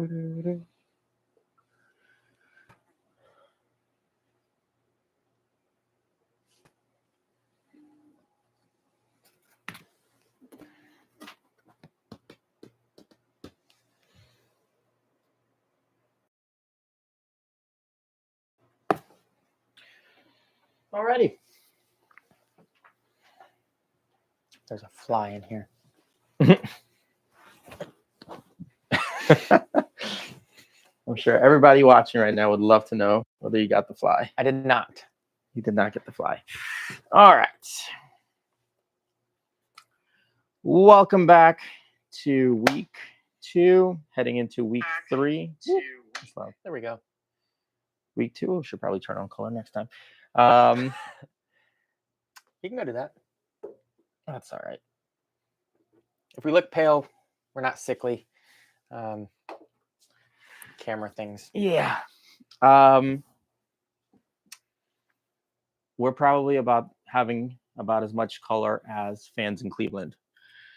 Alrighty. There's a fly in here. I'm sure everybody watching right now would love to know whether you got the fly. I did not. You did not get the fly. All right. Welcome back to week 2, heading into week 3. There we go. Week 2. We should probably turn on color next time. You can go do that. That's all right. If we look pale, we're not sickly. Camera things. Yeah. We're probably having about as much color as fans in Cleveland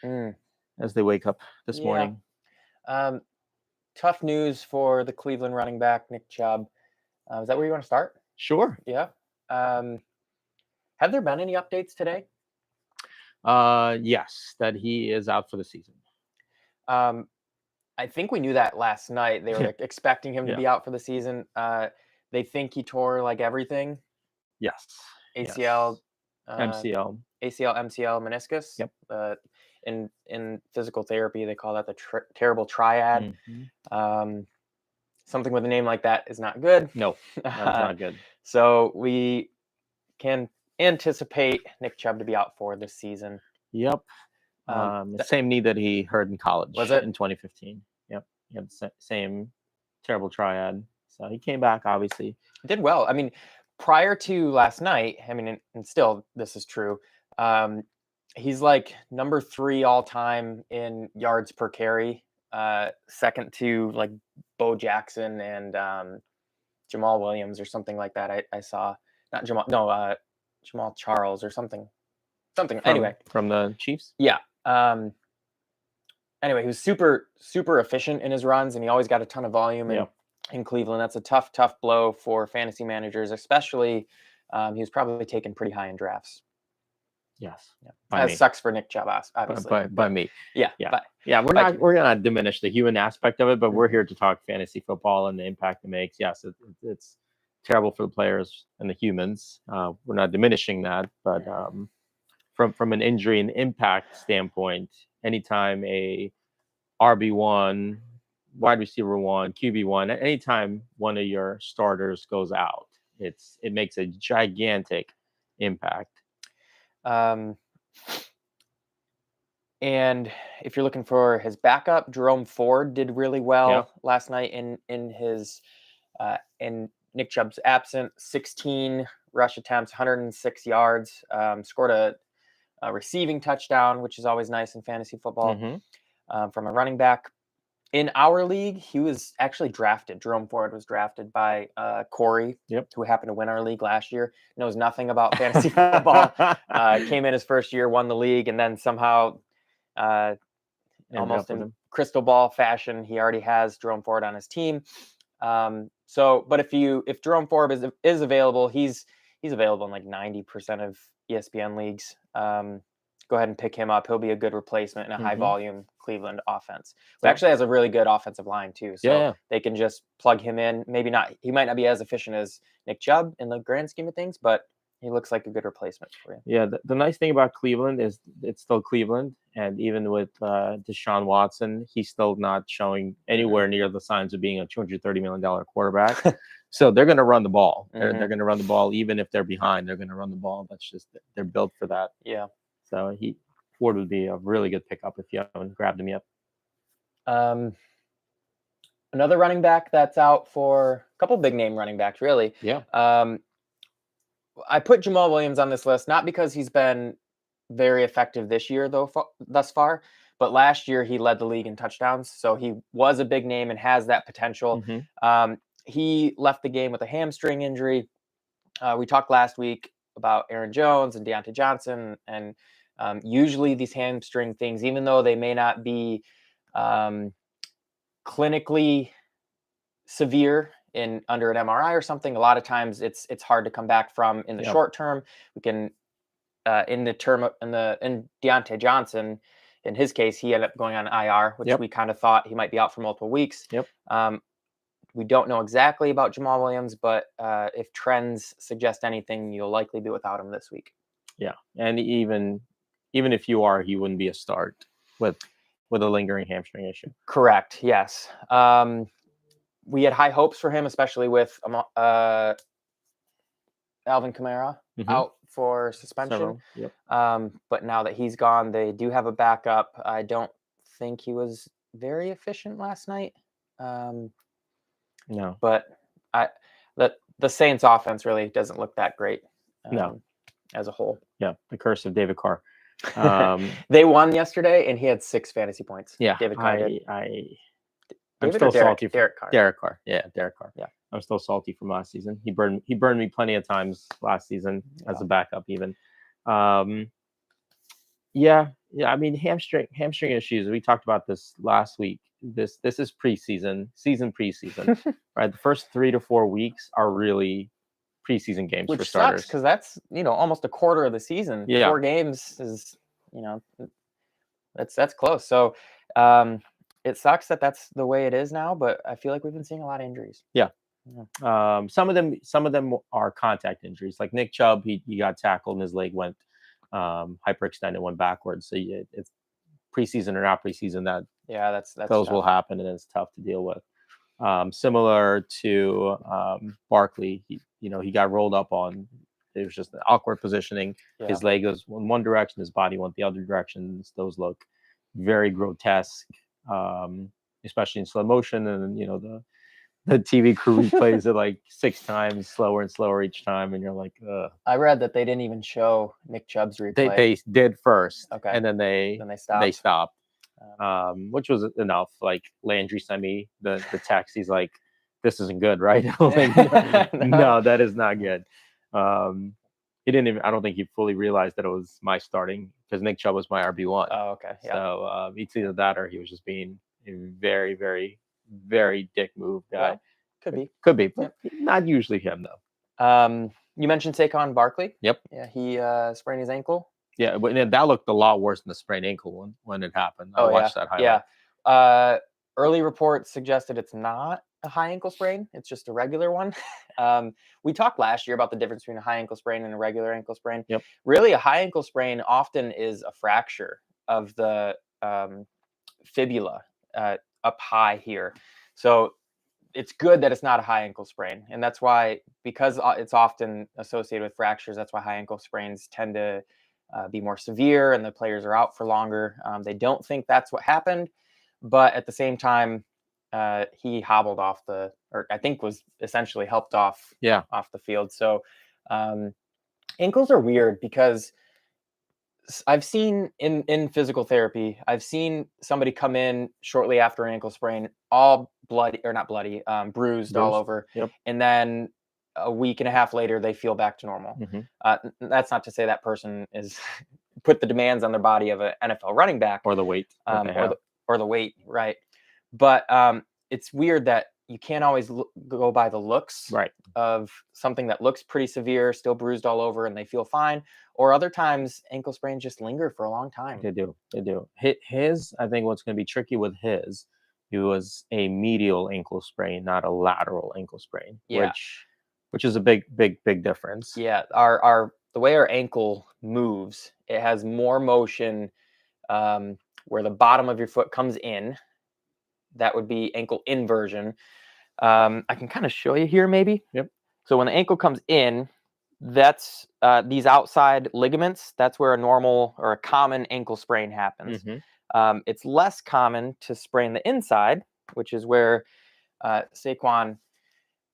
as they wake up this morning. Tough news for the Cleveland running back, Nick Chubb. Is that where you want to start? Sure. Yeah. Have there been any updates today? Yes, that he is out for the season. I think we knew that last night. They were expecting him to be out for the season. They think he tore like everything. Yes. ACL, MCL. ACL, MCL, meniscus. Yep. In physical therapy, they call that the terrible triad. Mm-hmm. Something with a name like that is not good. No, that's not good. So we can anticipate Nick Chubb to be out for this season. Yep. The same knee that he hurt in college. Was it? In 2015. Yep. He had the same terrible triad. So he came back, obviously. Did well. I mean, prior to last night, I mean, and still this is true, he's like number 3 all time in yards per carry, second to like Bo Jackson and Jamal Williams or something like that. I saw not Jamal, no, Jamal Charles or something. Anyway, from the Chiefs. Yeah. Anyway, he was super efficient in his runs, and he always got a ton of volume in Cleveland. That's a tough blow for fantasy managers, especially. He was probably taken pretty high in drafts. Yes. Yeah. That sucks for Nick Chubb, obviously. By me. Yeah. We're gonna diminish the human aspect of it, but we're here to talk fantasy football and the impact it makes. Yes, it's terrible for the players and the humans. We're not diminishing that, but from an injury and impact standpoint, anytime a RB1, wide receiver 1, QB1, anytime one of your starters goes out, it makes a gigantic impact. And if you're looking for his backup, Jerome Ford did really well last night in his in Nick Chubb's absence. 16 rush attempts, 106 yards, scored a receiving touchdown, which is always nice in fantasy football, from a running back. In our league, he was actually drafted. Jerome Ford was drafted by Corey, who happened to win our league last year. Knows nothing about fantasy football. Came in his first year, won the league, and then somehow, almost in crystal ball fashion, he already has Jerome Ford on his team. But if Jerome Ford is available, he's available in like 90% of ESPN leagues. Go ahead and pick him up. He'll be a good replacement in a high volume Cleveland offense. But actually has a really good offensive line too. So they can just plug him in. He might not be as efficient as Nick Chubb in the grand scheme of things, but he looks like a good replacement for you. Yeah. The nice thing about Cleveland is it's still Cleveland. And even with Deshaun Watson, he's still not showing anywhere near the signs of being a $230 million quarterback. So they're going to run the ball. They're going to run the ball. Even if they're behind, they're going to run the ball. They're built for that. Yeah. So Ford would be a really good pickup if you haven't grabbed him yet. Another running back that's out for a couple big name running backs, really. Yeah. I put Jamal Williams on this list, not because he's been very effective this year, thus far, but last year he led the league in touchdowns. So he was a big name and has that potential. He left the game with a hamstring injury. We talked last week about Aaron Jones and Deontay Johnson, and usually these hamstring things, even though they may not be clinically severe in under an MRI or something, a lot of times it's hard to come back from in the Yep. short term. We can in Deontay Johnson, in his case, he ended up going on IR, which Yep. we kind of thought he might be out for multiple weeks. Yep. We don't know exactly about Jamal Williams, but if trends suggest anything, you'll likely be without him this week. Yeah, and even if you are, he wouldn't be a start with a lingering hamstring issue. Correct. Yes. We had high hopes for him, especially with Alvin Kamara out for suspension. Yep. But now that he's gone, they do have a backup. I don't think he was very efficient last night. No. But the Saints offense really doesn't look that great. No. As a whole. Yeah, the curse of David Carr. They won yesterday, and he had 6 fantasy points. Yeah, David Carr. I'm still salty for Derek Carr. Derek Carr. Yeah, Derek Carr. Yeah, I'm still salty from last season. He burned me plenty of times last season as a backup, even. Yeah. I mean, hamstring issues. We talked about this last week. This is preseason, right? The first 3 to 4 weeks are really preseason games which for starters. because that's almost a quarter of the season. Yeah. 4 games is that's close. So it sucks that that's the way it is now, but I feel like we've been seeing a lot of injuries. Yeah. Some of them are contact injuries. Like Nick Chubb, he got tackled and his leg went hyperextended, went backwards. So it's preseason or not preseason, that's those tough. will happen, and it's tough to deal with. Similar to Barkley, he got rolled up on. It was just an awkward positioning. Yeah. His leg was in one direction, his body went the other direction. Those look very grotesque, especially in slow motion. And the TV crew replays it like 6 times, slower and slower each time, and you're like, ugh. I read that they didn't even show Nick Chubb's replay. They did first, okay, and then they stopped. Which was enough. Like Landry sent me the text. He's like, "This isn't good, right?" I was like, no, that is not good. He didn't even. I don't think he fully realized that it was my starting, because Nick Chubb was my RB1. Oh, okay. Yeah. So it's either that or he was just being a very, very, very dick move guy. Yeah, could be, but not usually him though. You mentioned Saquon Barkley. Yep. Yeah, he sprained his ankle. Yeah, but that looked a lot worse than the sprained ankle when it happened. I watched that highlight. Yeah. Early reports suggested it's not a high ankle sprain. It's just a regular one. We talked last year about the difference between a high ankle sprain and a regular ankle sprain. Yep. Really, a high ankle sprain often is a fracture of the fibula up high here. So it's good that it's not a high ankle sprain. And that's why, because it's often associated with fractures, that's why high ankle sprains tend to be more severe and the players are out for longer. They don't think that's what happened, but at the same time, he hobbled off or I think was essentially helped off the field. So ankles are weird, because I've seen in physical therapy, I've seen somebody come in shortly after an ankle sprain, all bloody, or not bloody, bruised all over. Yep. And then a week and a half later, they feel back to normal. Mm-hmm. That's not to say that person is put the demands on their body of an NFL running back, or the weight, or the weight, right? But it's weird that you can't always go by the looks of something that looks pretty severe, still bruised all over, and they feel fine. Or other times, ankle sprains just linger for a long time. They do. His, I think what's going to be tricky with his, it was a medial ankle sprain, not a lateral ankle sprain. Yeah. Which is a big difference. Yeah. The way our ankle moves, it has more motion where the bottom of your foot comes in. That would be ankle inversion. I can kind of show you here, maybe. Yep. So when the ankle comes in, that's these outside ligaments. That's where a normal or a common ankle sprain happens. Mm-hmm. It's less common to sprain the inside, which is where Saquon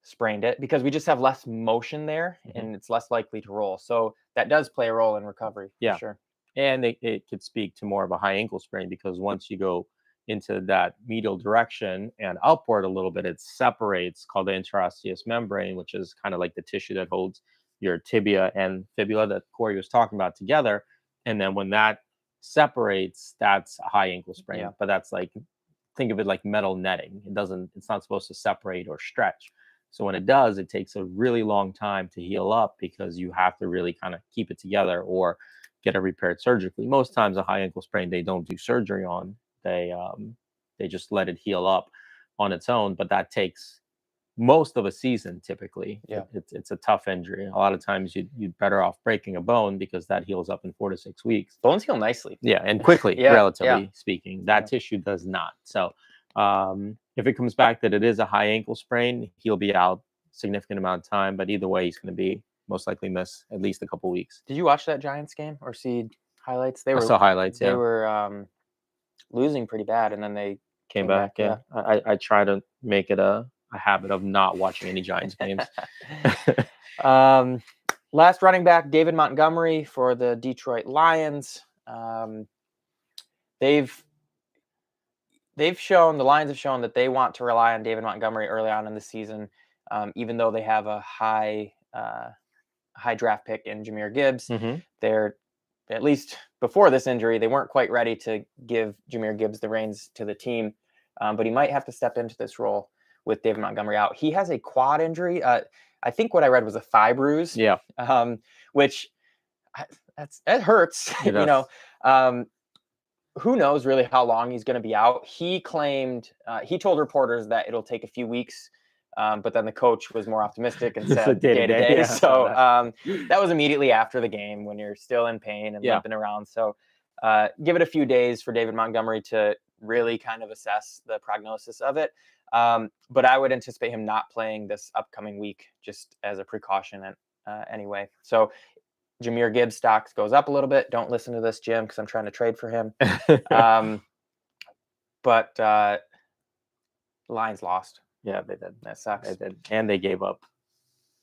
sprained it, because we just have less motion there, and it's less likely to roll. So that does play a role in recovery. Yeah, for sure. And it could speak to more of a high ankle sprain, because once you go into that medial direction and upward a little bit, it separates, called the interosseous membrane, which is kind of like the tissue that holds your tibia and fibula that Corey was talking about together. And then when that separates, that's a high ankle sprain. Yeah. But that's like think of it like metal netting. It's not supposed to separate or stretch. So when it does, it takes a really long time to heal up because you have to really kind of keep it together or get it repaired surgically. Most times a high ankle sprain, they don't do surgery on. They just let it heal up on its own, but that takes most of a season typically. Yeah. It's a tough injury. A lot of times you'd better off breaking a bone because that heals up in 4 to 6 weeks. Bones heal nicely. Yeah, and quickly, Yeah, relatively speaking. That tissue does not. So if it comes back that it is a high ankle sprain, he'll be out significant amount of time. But either way, he's going to be most likely miss at least a couple weeks. Did you watch that Giants game or see highlights? I saw highlights. They were losing pretty bad, and then they came back. Yeah, I try to make it a habit of not watching any Giants games. Last running back, David Montgomery for the Detroit Lions. The Lions have shown that they want to rely on David Montgomery early on in the season, even though they have a high draft pick in Jahmyr Gibbs. Mm-hmm. They're, at least before this injury, they weren't quite ready to give Jahmyr Gibbs the reins to the team, but he might have to step into this role with David Montgomery out. He has a quad injury. I think what I read was a thigh bruise. Yeah. Which it hurts. It does. Who knows really how long he's going to be out. He claimed, he told reporters that it'll take a few weeks, but then the coach was more optimistic and said day-to-day. Yeah, so that was immediately after the game when you're still in pain and limping around. So give it a few days for David Montgomery to really kind of assess the prognosis of it. But I would anticipate him not playing this upcoming week just as a precaution anyway. So Jahmyr Gibbs stocks goes up a little bit. Don't listen to this, Jim, because I'm trying to trade for him. But Lions lost. Yeah, they did. That sucks. They did. And they gave up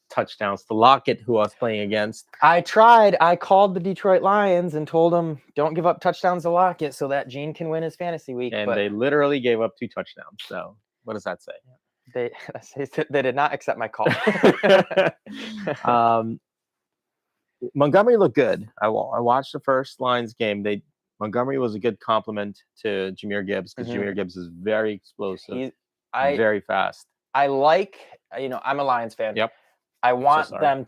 touchdowns to Lockett, who I was playing against. I tried. I called the Detroit Lions and told them, don't give up touchdowns to Lockett so that Gene can win his fantasy week. And they literally gave up 2 touchdowns. So what does that say? They did not accept my call. Montgomery looked good. I watched the first Lions game. Montgomery was a good compliment to Jahmyr Gibbs because Jahmyr Gibbs is very explosive, very fast. I like, I'm a Lions fan. Yep. I want them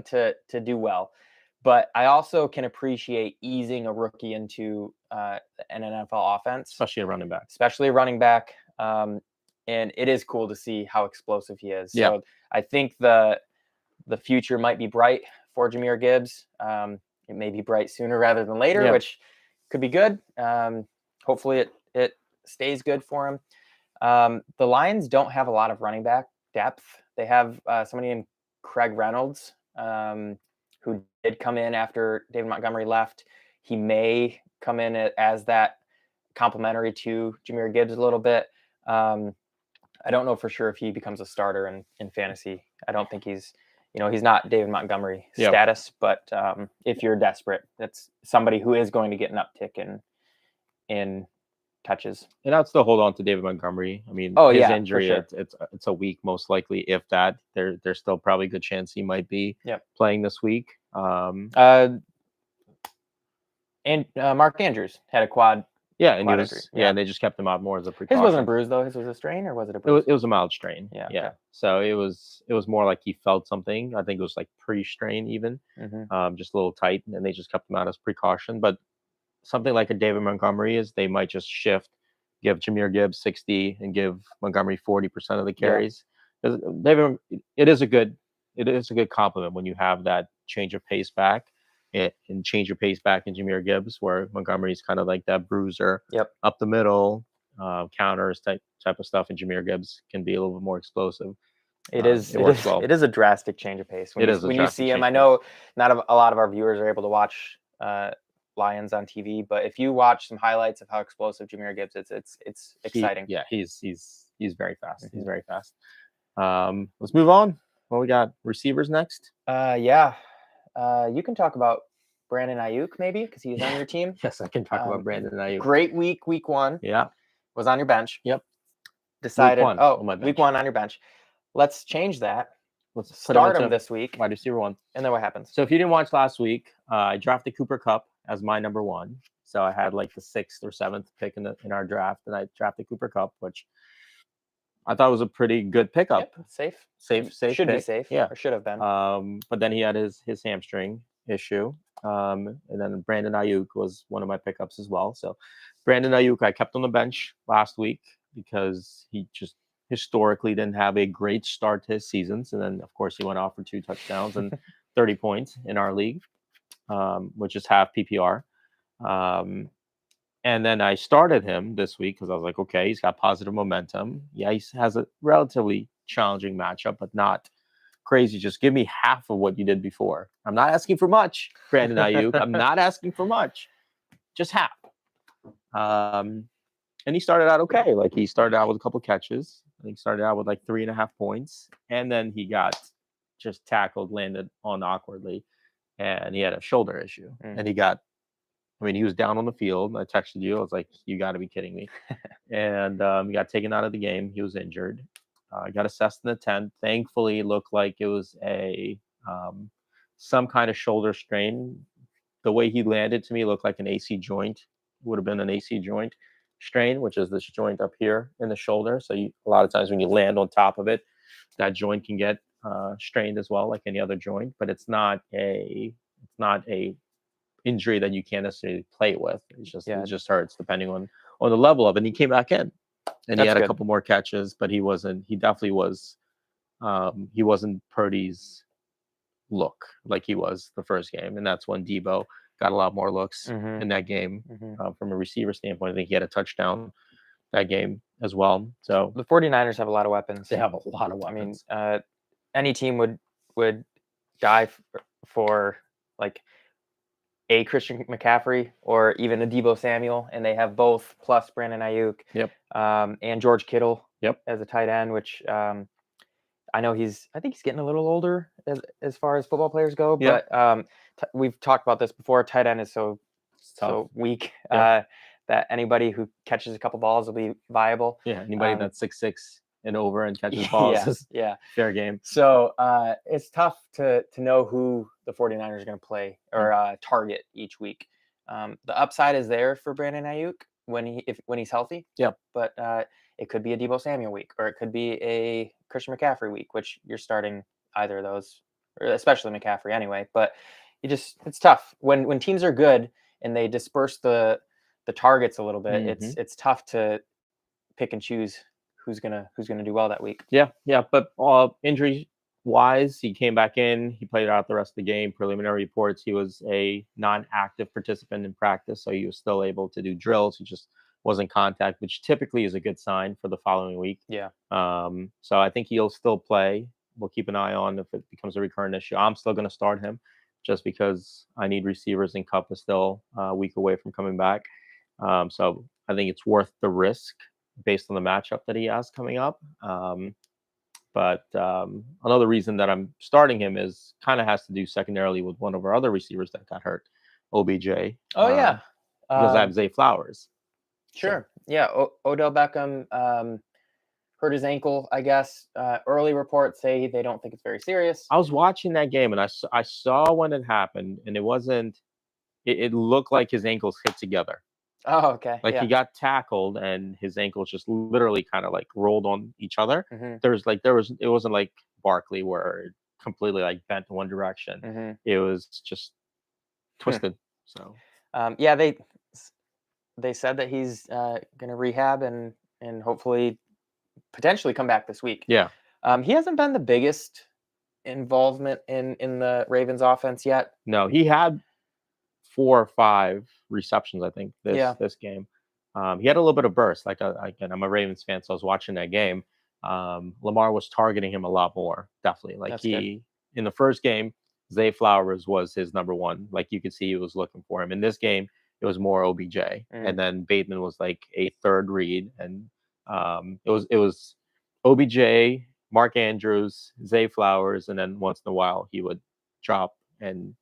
to do well, but I also can appreciate easing a rookie into an NFL offense, especially a running back. And it is cool to see how explosive he is. Yeah. So I think the future might be bright for Jahmyr Gibbs. It may be bright sooner rather than later, which could be good. Hopefully it stays good for him. The Lions don't have a lot of running back depth. They have somebody named Craig Reynolds, who did come in after David Montgomery left. He may come in as that complementary to Jahmyr Gibbs a little bit. I don't know for sure if he becomes a starter in fantasy. I don't think he's not David Montgomery status, but if you're desperate, that's somebody who is going to get an uptick in touches. And I'd still hold on to David Montgomery. I mean, his injury, sure. it's a week most likely, if that. There's still probably a good chance he might be playing this week. And Mark Andrews had a quad. Yeah, and and they just kept him out more as a precaution. His wasn't a bruise though. His was a strain, or was it a bruise? It was a mild strain. Yeah. Okay. So it was more like he felt something. I think it was like pre-strain even, just a little tight, and they just kept him out as precaution. But something like a David Montgomery is they might just shift, give Jahmyr Gibbs 60 and give Montgomery 40% of the carries. David, it is a good compliment when you have that change of pace back. And change your pace back in Jahmyr Gibbs, where Montgomery's kind of like that bruiser up the middle, counters type of stuff, and Jahmyr Gibbs can be a little bit more explosive. It is a drastic change of pace. When you see him, I know not a lot of our viewers are able to watch Lions on TV, but if you watch some highlights of how explosive Jahmyr Gibbs is, it's exciting. He's very fast. He's very fast. Let's move on. Well, we got receivers next. You can talk about Brandon Ayuk maybe because he's on your team. Yes, I can talk about Brandon Ayuk. Great week 1. Yeah. Was on your bench. Yep. Decided. Week 1 on your bench. Let's change that. Let's start him this week. Wide receiver 1. And then what happens? So if you didn't watch last week, I drafted Cooper Kupp as my number 1. So I had like the 6th or 7th pick in our draft, and I drafted Cooper Kupp, which I thought was a pretty good pickup. Yep, safe. Safe Should be pick. safe. Yeah. Or should have been. But then he had his hamstring issue. And then Brandon Ayuk was one of my pickups as well. So Brandon Ayuk, I kept on the bench last week because he just historically didn't have a great start to his seasons. And then, of course, he went off for 2 touchdowns and 30 points in our league, which is half PPR. And then I started him this week because I was like, okay, he's got positive momentum. Yeah, he has a relatively challenging matchup, but not crazy. Just give me half of what you did before. I'm not asking for much, Brandon Ayuk. I'm not asking for much, just half. And he started out okay. Like he started out with a couple catches. I think started out with like 3.5 points, and then he got just tackled, landed on awkwardly, and he had a shoulder issue. And he got, I mean, he was down on the field. I texted you. I was like, you got to be kidding me. And he got taken out of the game. He was injured. Got assessed in the 10th. Thankfully, it looked like it was a some kind of shoulder strain. The way he landed to me looked like an AC joint. Would have been an AC joint strain, which is this joint up here in the shoulder. So a lot of times when you land on top of it, that joint can get strained as well, like any other joint. But it's not a injury that you can't necessarily play with. It's just it just hurts depending on the level of it. And he came back in, and he had a couple more catches, but he definitely was he wasn't Purdy's look like he was the first game. And that's when Debo got a lot more looks in that game. From a receiver standpoint, I think he had a touchdown that game as well. So the 49ers have a lot of weapons. They have a lot of weapons. I mean, any team would die for like a Christian McCaffrey or even a Debo Samuel, and they have both plus Brandon Ayuk. Yep. And George Kittle. Yep. As a tight end, which I know I think he's getting a little older as far as football players go. Yep. But we've talked about this before. Tight end is so weak that anybody who catches a couple balls will be viable. Yeah. Anybody that's 6'6" and over and catches balls is fair game. So it's tough to know who the 49ers are going to play or target each week. The upside is there for Brandon Ayuk when he's healthy. Yep. But it could be a Debo Samuel week, or it could be a Christian McCaffrey week, which you're starting either of those, or especially McCaffrey anyway. But it's tough when teams are good and they disperse the targets a little bit. It's tough to pick and choose who's gonna do well that week. Yeah. But injury wise, he came back in. He played out the rest of the game. Preliminary reports, he was a non-active participant in practice, so he was still able to do drills. He just wasn't contact, which typically is a good sign for the following week. Yeah. So I think he'll still play. We'll keep an eye on if it becomes a recurrent issue. I'm still going to start him just because I need receivers, and Kupp is still a week away from coming back. So I think it's worth the risk based on the matchup that he has coming up. But another reason that I'm starting him is kind of has to do secondarily with one of our other receivers that got hurt, OBJ. Yeah. Because I have Zay Flowers. Sure. So. Yeah. Odell Beckham hurt his ankle, I guess. Early reports say they don't think it's very serious. I was watching that game, and I saw when it happened, and it wasn't. It looked like his ankles hit together. Oh, okay. Like he got tackled, and his ankles just literally kind of like rolled on each other. It wasn't like Barkley where it completely like bent in one direction. It was just twisted. So they said that he's going to rehab and hopefully potentially come back this week. Yeah. He hasn't been the biggest involvement in the Ravens offense yet. No, he had 4 or 5 receptions, I think, this game. He had a little bit of burst. Again, I'm a Ravens fan, so I was watching that game. Lamar was targeting him a lot more, definitely. Like in the first game, Zay Flowers was his number one. Like you could see he was looking for him. In this game, it was more OBJ, and then Bateman was like a third read, and it was OBJ, Mark Andrews, Zay Flowers, and then once in a while he would drop and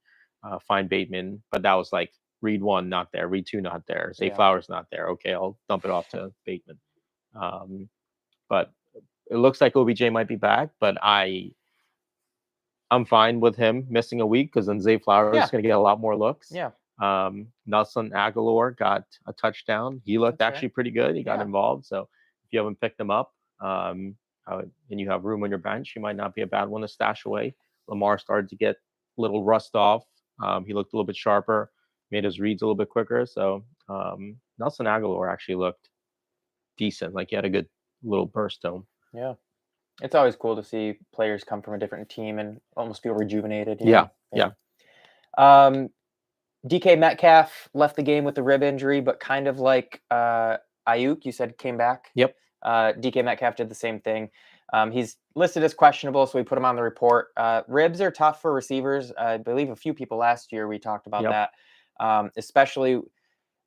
find Bateman, but that was like read 1 not there, read 2 not there, Zay Flowers not there. Okay, I'll dump it off to Bateman. But it looks like OBJ might be back, but I'm fine with him missing a week because then Zay Flowers is going to get a lot more looks. Yeah. Nelson Aguilar got a touchdown. He looked That's actually pretty good. He got Yeah. involved. So if you haven't picked him up, and you have room on your bench, he might not be a bad one to stash away. Lamar started to get a little rust off. He looked a little bit sharper, made his reads a little bit quicker. So Nelson Aguilar actually looked decent. Like he had a good little burst to him. Yeah. It's always cool to see players come from a different team and almost feel rejuvenated. you Yeah, know? DK Metcalf left the game with a rib injury, but kind of like Ayuk, you said came back. Yep. DK Metcalf did the same thing. He's listed as questionable, so we put him on the report. Ribs are tough for receivers. I believe a few people last year we talked about that, especially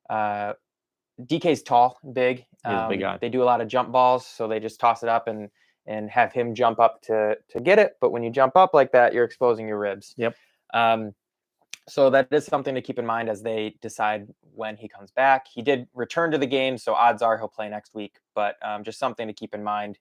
DK's tall, big. He's a big guy. They do a lot of jump balls, so they just toss it up and have him jump up to get it. But when you jump up like that, you're exposing your ribs. Yep. So that is something to keep in mind as they decide when he comes back. He did return to the game, so odds are he'll play next week. But just something to keep in mind,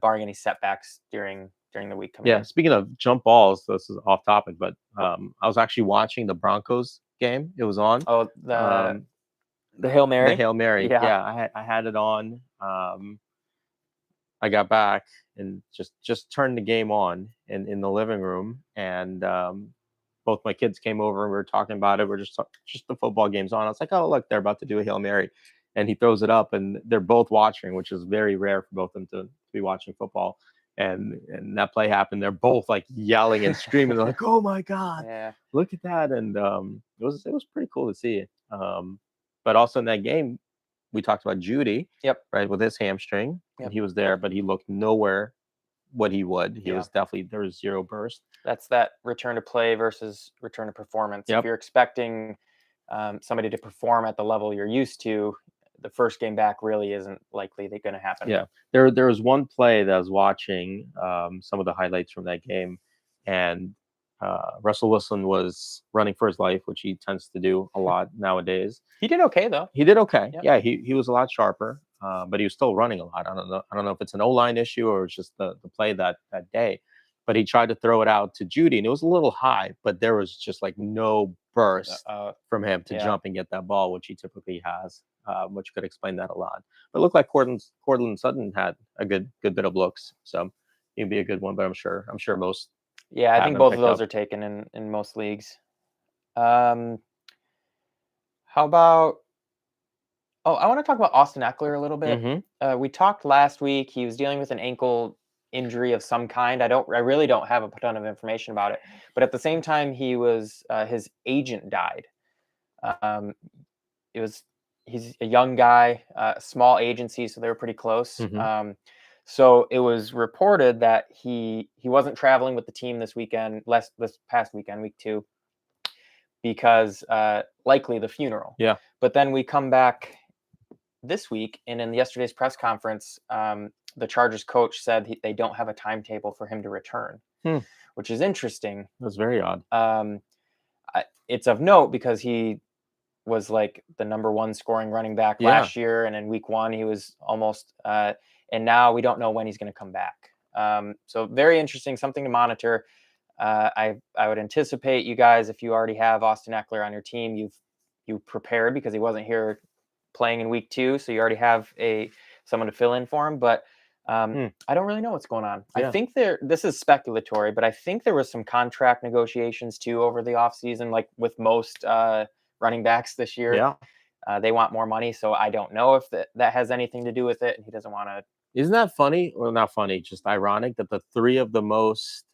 barring any setbacks during the week coming. Yeah. Speaking of jump balls, this is off topic, but I was actually watching the Broncos game. It was on. Oh, the Hail Mary. The Hail Mary. Yeah. Yeah, I had it on. I got back and just turned the game on in the living room, and both my kids came over and we were talking about it. We're just the football game's on. I was like, oh look, they're about to do a Hail Mary, and he throws it up, and they're both watching, which is very rare for both of them to be watching football. And that play happened. They're both like yelling and screaming. They're like, oh my god, Yeah. look at that! And it was pretty cool to see. But also in that game, we talked about Judy. Yep. Right, with his hamstring, Yep. and he was there, but he looked nowhere what he would. He Yeah. was definitely, there was zero burst. That's that return to play versus return to performance. Yep. If you're expecting somebody to perform at the level you're used to, the first game back really isn't likely going to happen. Yeah, there was one play that I was watching some of the highlights from that game, and Russell Wilson was running for his life, which he tends to do a lot nowadays. He did okay though. He did okay. Yep. Yeah, he was a lot sharper, but he was still running a lot. I don't know if it's an O-line issue or it's just the play that day. But he tried to throw it out to Judy, and it was a little high, but there was just like no burst from him to jump and get that ball, which he typically has, which could explain that a lot. But it looked like Cortland Sutton had a good bit of looks, so he'd be a good one. But I'm sure most. Yeah, I have think him both of picked those up. are taken in most leagues. How about? Oh, I want to talk about Austin Eckler a little bit. Mhm. We talked last week. He was dealing with an ankle injury of some kind. I really don't have a ton of information about it. But at the same time, he was his agent died. He's a young guy, small agency, so they were pretty close. Mhm. So it was reported that he wasn't traveling with the team this past weekend, week 2, because likely the funeral. Yeah. But then we come back this week, and in yesterday's press conference, the Chargers coach said they don't have a timetable for him to return, which is interesting. That's very odd. It's of note because he was like the number 1 scoring running back last year, and in week 1 he was almost. And now we don't know when he's going to come back. So very interesting, something to monitor. I would anticipate you guys, if you already have Austin Eckler on your team, you've prepared because he wasn't here playing in week 2, so you already have someone to fill in for him. But I don't really know what's going on. Yeah. I think this is speculatory, but I think there was some contract negotiations too over the offseason, like with most running backs this year. Yeah. They want more money, so I don't know if that has anything to do with it, and he doesn't want to. Isn't that funny? Well, not funny, just ironic that the 3 of the most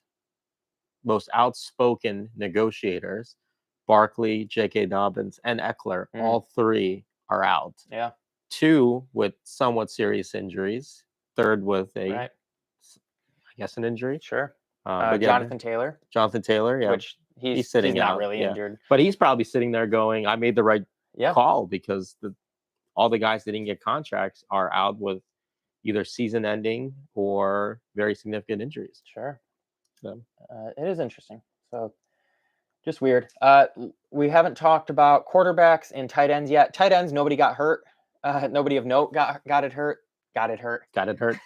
outspoken negotiators, Barkley, J.K. Dobbins, and Eckler, all 3 are out. Yeah. 2 with somewhat serious injuries. 3rd with I guess an injury. Sure. But Jonathan Taylor. Jonathan Taylor, yeah. Which he's sitting not out, really injured. But he's probably sitting there going, I made the right call, because all the guys that didn't get contracts are out with either season ending or very significant injuries. Sure. So. It is interesting. So just weird. We haven't talked about quarterbacks and tight ends yet. Tight ends, nobody got hurt. Nobody of note got it hurt. Got it hurt. Got it hurt.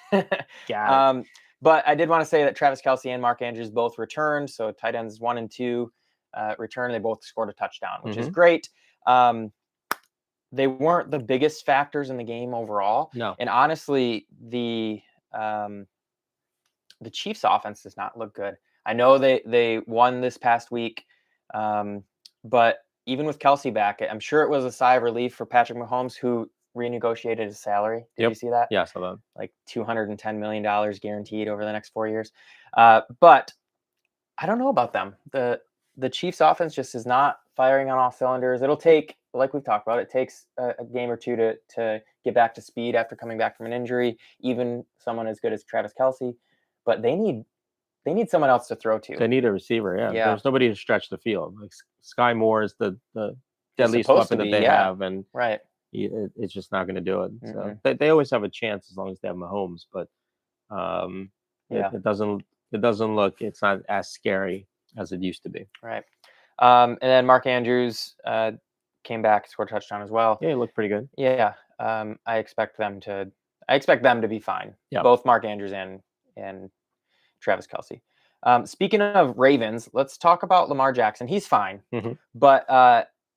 Got it. But I did want to say that Travis Kelce and Mark Andrews both returned. So tight ends 1 and 2 return. They both scored a touchdown, which is Mhm. great. They weren't the biggest factors in the game overall. No. And honestly, the Chiefs offense does not look good. I know they won this past week, but even with Kelsey back, I'm sure it was a sigh of relief for Patrick Mahomes, who renegotiated his salary. Did you see that? Yeah, I saw that. Like $210 million guaranteed over the next 4 years. But I don't know about them. The Chiefs offense just is not firing on all cylinders. It'll take, like we've talked about, it takes a game or two to get back to speed after coming back from an injury, even someone as good as Travis Kelsey. But they need someone else to throw to. They need a receiver. Yeah. Yeah. There's nobody to stretch the field. Like Sky Moore is the He's deadliest supposed to weapon that be, they yeah. have, and Right. it's just not going to do it. So Mm-mm. they always have a chance as long as they have Mahomes, but Yeah. it doesn't look, it's not as scary as it used to be. Right. And then Mark Andrews came back, scored a touchdown as well. Yeah, he looked pretty good. Yeah. I expect them to be fine. Yeah. Both Mark Andrews and Travis Kelsey. Speaking of Ravens, let's talk about Lamar Jackson. He's fine, Mhm. but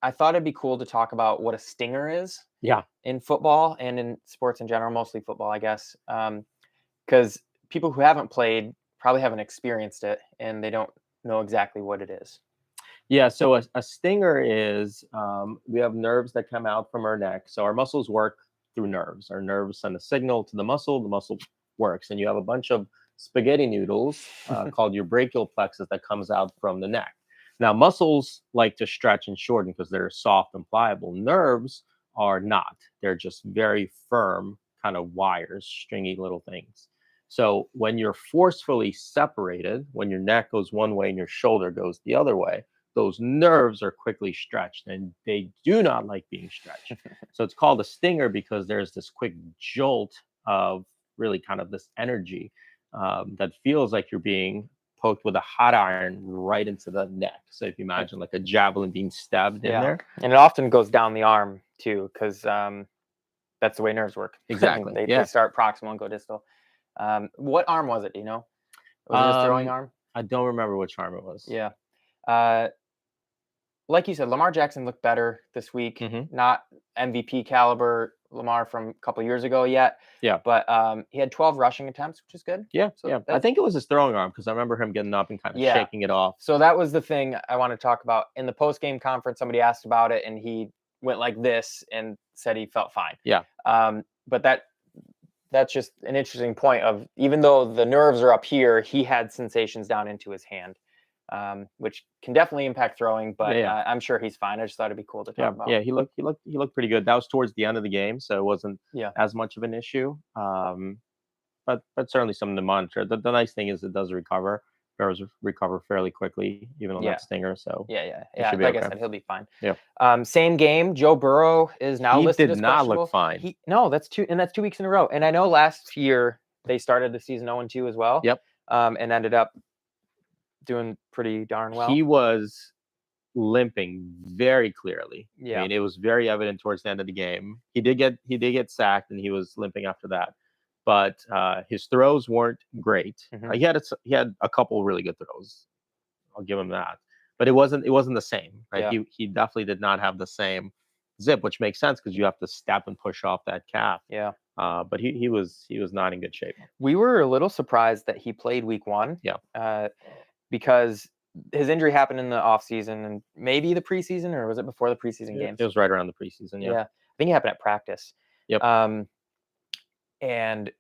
I thought it'd be cool to talk about what a stinger is. Yeah. In football and in sports in general, mostly football, I guess, because people who haven't played probably haven't experienced it and they don't know exactly what it is. Yeah, so a stinger is we have nerves that come out from our neck. So our muscles work through nerves. Our nerves send a signal to the muscle works, and you have a bunch of spaghetti noodles called your brachial plexus that comes out from the neck. Now, muscles like to stretch and shorten because they're soft and pliable. Nerves are not. They're just very firm, kind of wires, stringy little things. So when you're forcefully separated, when your neck goes one way and your shoulder goes the other way, those nerves are quickly stretched and they do not like being stretched. So it's called a stinger because there's this quick jolt of really kind of this energy that feels like you're being poked with a hot iron right into the neck. So if you imagine like a javelin being stabbed in there. And it often goes down the arm too, because that's the way nerves work. Exactly. They start proximal and go distal. What arm was it? Do you know? Was it his throwing arm? I don't remember which arm it was. Yeah. Like you said, Lamar Jackson looked better this week. Mm-hmm. Not MVP caliber Lamar from a couple years ago yet. Yeah. But he had 12 rushing attempts, which is good. Yeah. So yeah. I think it was his throwing arm because I remember him getting up and kind of shaking it off. So that was the thing I want to talk about. In the post-game conference, somebody asked about it and he went like this and said he felt fine. Yeah. But that's just an interesting point of, even though the nerves are up here, he had sensations down into his hand. Which can definitely impact throwing, but I'm sure he's fine. I just thought it'd be cool to talk about. Yeah, he looked pretty good. That was towards the end of the game, so it wasn't as much of an issue. But certainly something to monitor. The nice thing is it does recover. Nerves recover fairly quickly, even on that stinger. So yeah. Like I said, he'll be fine. Yeah. Same game. Joe Burrow is now listed as questionable. He did not look fine. That's 2 weeks in a row. And I know last year they started the season 0-2 as well. Yep. And ended up doing pretty darn well. He was limping very clearly. Yeah. I mean, it was very evident towards the end of the game. He did get sacked, and he was limping after that. But his throws weren't great. Mm-hmm. He had a couple really good throws. I'll give him that. But it wasn't the same. Right? Yeah. He definitely did not have the same zip, which makes sense because you have to step and push off that calf. Yeah. But he was not in good shape. We were a little surprised that he played week 1. Yeah. Because his injury happened in the offseason and maybe the preseason, or was it before the preseason games? It was right around the preseason. Yeah. I think it happened at practice. Yep. And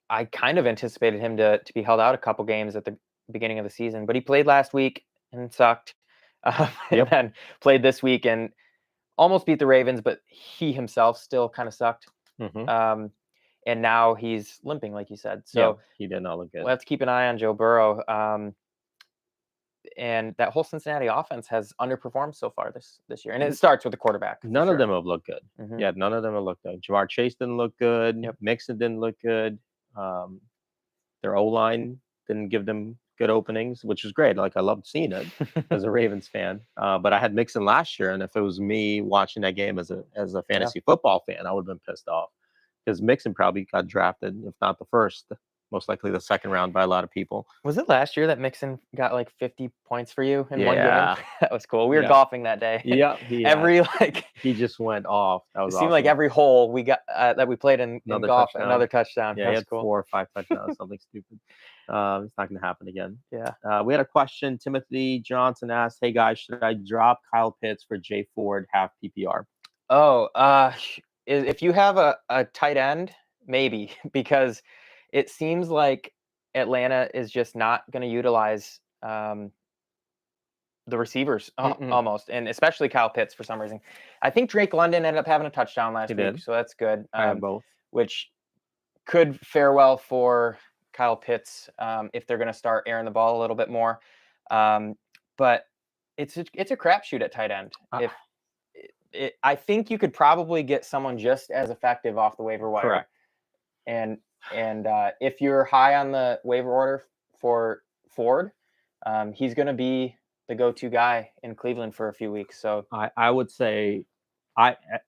I kind of anticipated him to be held out a couple games at the beginning of the season, but he played last week and sucked. And then played this week and almost beat the Ravens, but he himself still kind of sucked. Mm-hmm. And now he's limping, like you said. So he did not look good. We'll have to keep an eye on Joe Burrow. And that whole Cincinnati offense has underperformed so far this year. And it starts with the quarterback. None of them have looked good. Mm-hmm. Yeah, none of them have looked good. Jamar Chase didn't look good. Yep. Mixon didn't look good. Their O-line didn't give them good openings, which is great. Like, I loved seeing it as a Ravens fan. But I had Mixon last year, and if it was me watching that game as a fantasy football fan, I would have been pissed off because Mixon probably got drafted, if not the first most likely the second round by a lot of people. Was it last year that Mixon got like 50 points for you in one Yeah. game? That was cool. We were Yeah. golfing that day. Yeah, He just went off. That was it seemed awesome. like every hole we got that we played in golf, touchdown. another touchdown. Yeah, that he was had cool. 4 or 5 touchdowns, something stupid. It's not going to happen again. Yeah. We had a question. Timothy Johnson asked, "Hey guys, should I drop Kyle Pitts for Jay Ford half PPR?" Oh, if you have a tight end, maybe, because it seems like Atlanta is just not going to utilize the receivers almost, and especially Kyle Pitts for some reason. I think Drake London ended up having a touchdown last week, so that's good. I have both, which could fare well for Kyle Pitts if they're going to start airing the ball a little bit more. But it's a crapshoot at tight end. I think you could probably get someone just as effective off the waiver wire. Correct. And if you're high on the waiver order for Ford, he's going to be the go-to guy in Cleveland for a few weeks. So I would say,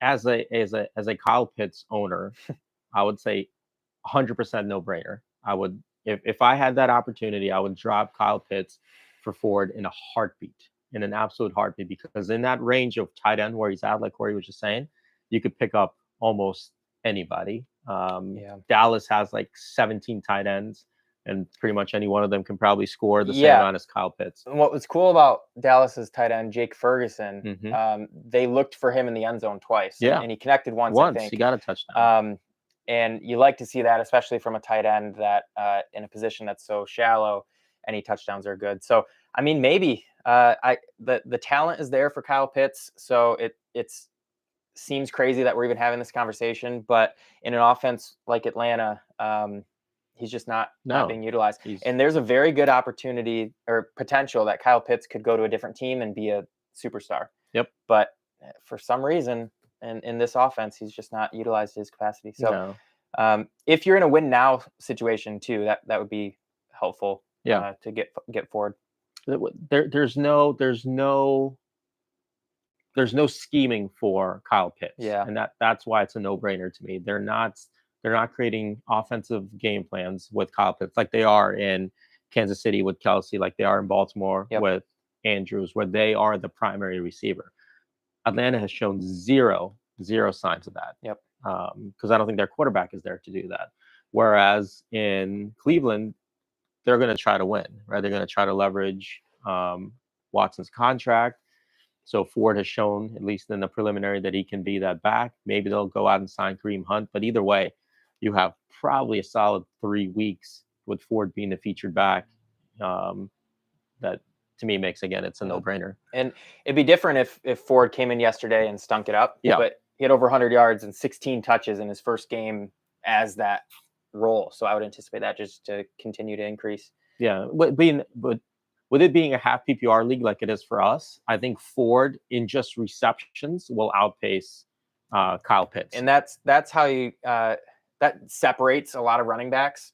as a Kyle Pitts owner, I would say 100% no brainer. I would, if I had that opportunity, I would drop Kyle Pitts for Ford in a heartbeat. In an absolute heartbeat, because in that range of tight end where he's at, like Corey was just saying, you could pick up almost anybody. Dallas has like 17 tight ends, and pretty much any one of them can probably score the same amount as Kyle Pitts. And what was cool about Dallas's tight end, Jake Ferguson, they looked for him in the end zone twice. And he connected once, I think. He got a touchdown. And you like to see that, especially from a tight end that in a position that's so shallow, any touchdowns are good. So, I mean, maybe the talent is there for Kyle Pitts. So it seems crazy that we're even having this conversation, but in an offense like Atlanta, he's just not being utilized. And there's a very good opportunity or potential that Kyle Pitts could go to a different team and be a superstar. Yep. But for some reason, in this offense, he's just not utilized his capacity. So if you're in a win now situation too, that would be helpful. To get Ford. There's no scheming for Kyle Pitts. And that's why it's a no-brainer to me. They're not creating offensive game plans with Kyle Pitts like they are in Kansas City with Kelsey, like they are in Baltimore with Andrews, where they are the primary receiver. Atlanta has shown zero signs of that. Because I don't think their quarterback is there to do that. Whereas in Cleveland, they're going to try to win, right? They're going to try to leverage Watson's contract. So Ford has shown, at least in the preliminary, that he can be that back. Maybe they'll go out and sign Kareem Hunt. But either way, you have probably a solid 3 weeks with Ford being the featured back. That, to me, makes, again, it's a no-brainer. And it'd be different if Ford came in yesterday and stunk it up. But he had over 100 yards and 16 touches in his first game as that role. So I would anticipate that just to continue to increase. But with it being a half PPR league like it is for us, I think Ford in just receptions will outpace Kyle Pitts. And that's how you that separates a lot of running backs.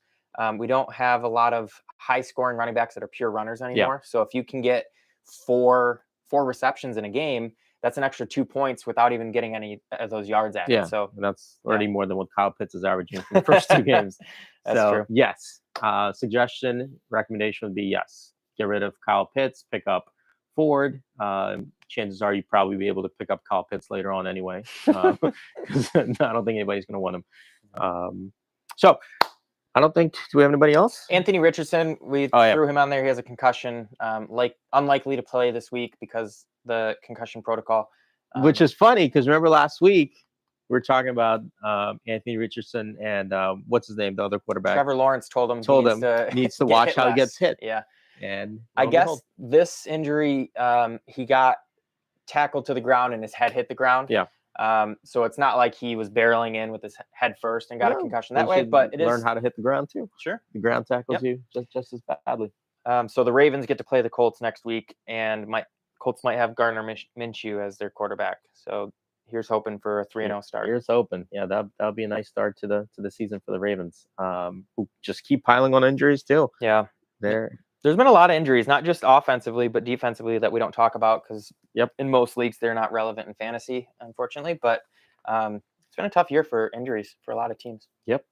We don't have a lot of high scoring running backs that are pure runners anymore. So if you can get four receptions in a game, that's an extra 2 points without even getting any of those yards added. So that's already more than what Kyle Pitts is averaging for the first 2 games. That's true. Yes. Recommendation would be yes. Get rid of Kyle Pitts, pick up Ford. Chances are you'd probably be able to pick up Kyle Pitts later on anyway. Because I don't think anybody's going to want him. So I don't think, do we have anybody else? Anthony Richardson, we threw him on there. He has a concussion, unlikely to play this week because the concussion protocol. Which is funny because remember last week we were talking about Anthony Richardson and what's his name, the other quarterback. Trevor Lawrence told him needs to watch how he gets hit. And I guess this injury, he got tackled to the ground and his head hit the ground. So it's not like he was barreling in with his head first and got a concussion that way, but it is. Learn how to hit the ground too. Sure. The ground tackles you just as badly. So the Ravens get to play the Colts next week, and Colts might have Gardner Minshew as their quarterback. So here's hoping for a 3-0 start. Here's hoping. Yeah, that'll be a nice start to the season for the Ravens, who just keep piling on injuries too. Yeah. There's been a lot of injuries, not just offensively, but defensively that we don't talk about because in most leagues they're not relevant in fantasy, unfortunately. But it's been a tough year for injuries for a lot of teams. Yep.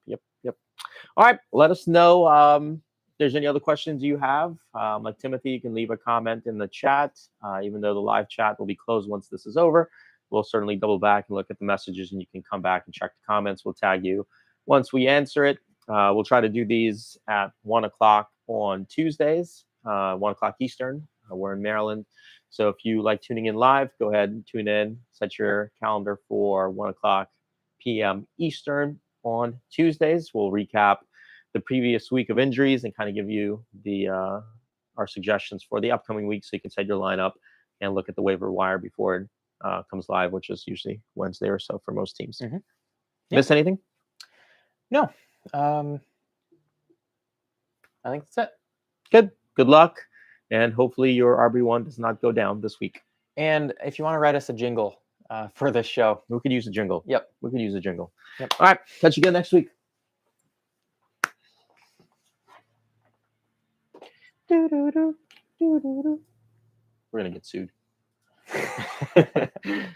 All All right, let us know if there's any other questions you have. Like Timothy, you can leave a comment in the chat. Even though the live chat will be closed once this is over, we'll certainly double back and look at the messages, and you can come back and check the comments. We'll tag you once we answer it. We'll try to do these at 1 o'clock on Tuesdays, 1 o'clock Eastern. We're in Maryland. So if you like tuning in live, go ahead and tune in. Set your calendar for 1 o'clock p.m. Eastern on Tuesdays. We'll recap the previous week of injuries and kind of give you the our suggestions for the upcoming week, so you can set your lineup and look at the waiver wire before it comes live, which is usually Wednesday or so for most teams. Mm-hmm. Miss anything? No. I think that's it. Good luck, and hopefully your RB1 does not go down this week. And if you want to write us a jingle for this show, we could use a jingle. Yep, we could use a jingle. Yep. All right, catch you again next week. We're gonna get sued.